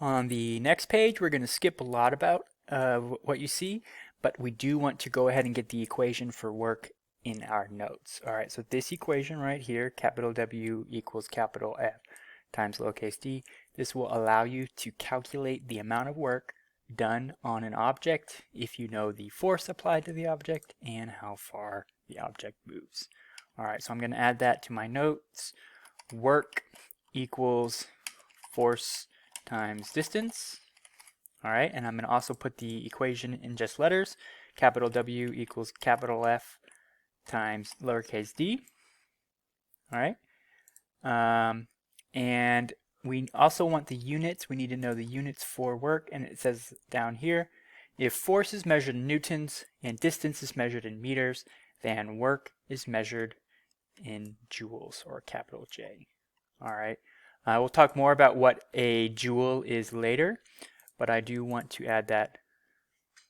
On the next page, we're going to skip a lot about what you see, but we do want to go ahead and get the equation for work in our notes. All right, so this equation right here, capital W equals capital F times lowercase d, this will allow you to calculate the amount of work done on an object if you know the force applied to the object and how far the object moves. All right, so I'm going to add that to my notes. Work equals force times distance. All right, and I'm going to also put the equation in just letters. Capital W equals capital F times lowercase d. All right, and we also want the units. We need to know the units for work, and it says down here, if force is measured in newtons and distance is measured in meters, then work is measured in joules, or capital J. All right. We'll talk more about what a joule is later, but I do want to add that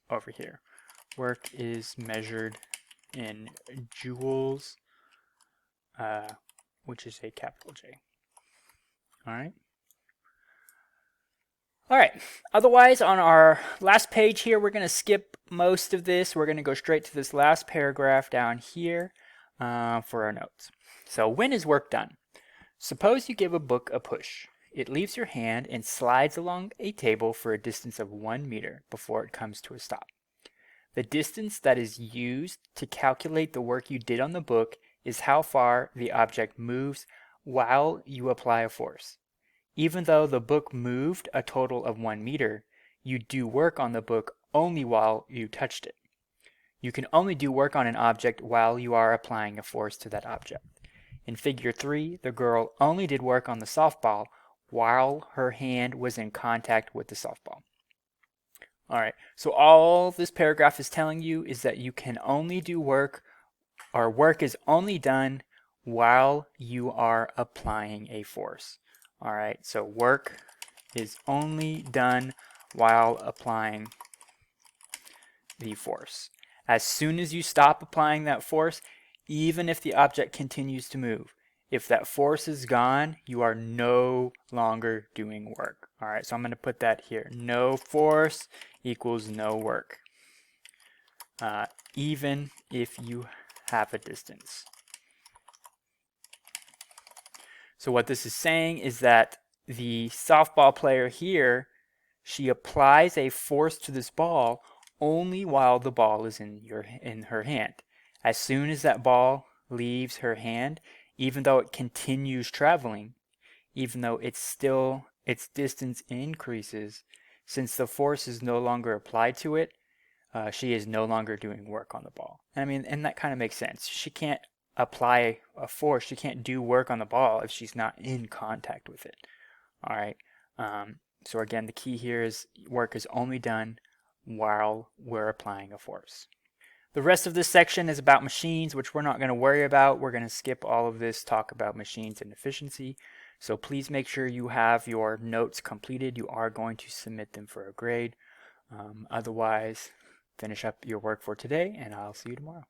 over here. Work is measured in joules, which is a capital J. All right. All right. Otherwise, on our last page here, we're going to skip most of this. We're going to go straight to this last paragraph down here for our notes. So when is work done? Suppose you give a book a push. It leaves your hand and slides along a table for a distance of 1 meter before it comes to a stop. The distance that is used to calculate the work you did on the book is how far the object moves while you apply a force. Even though the book moved a total of 1 meter, you do work on the book only while you touched it. You can only do work on an object while you are applying a force to that object. In figure 3, the girl only did work on the softball while her hand was in contact with the softball. All right, so all this paragraph is telling you is that you can only do work, or work is only done while you are applying a force. All right, so work is only done while applying the force. As soon as you stop applying that force, even if the object continues to move, if that force is gone, you are no longer doing work. All right, so I'm going to put that here. No force equals no work, even if you have a distance. So what this is saying is that the softball player here, she applies a force to this ball only while the ball is in her hand. As soon as that ball leaves her hand, even though it continues traveling, even though its distance increases, since the force is no longer applied to it, she is no longer doing work on the ball. And that kind of makes sense. She can't apply a force. She can't do work on the ball if she's not in contact with it. All right. So again, the key here is work is only done while we're applying a force. The rest of this section is about machines, which we're not going to worry about. We're going to skip all of this talk about machines and efficiency. So please make sure you have your notes completed. You are going to submit them for a grade. Otherwise, finish up your work for today, and I'll see you tomorrow.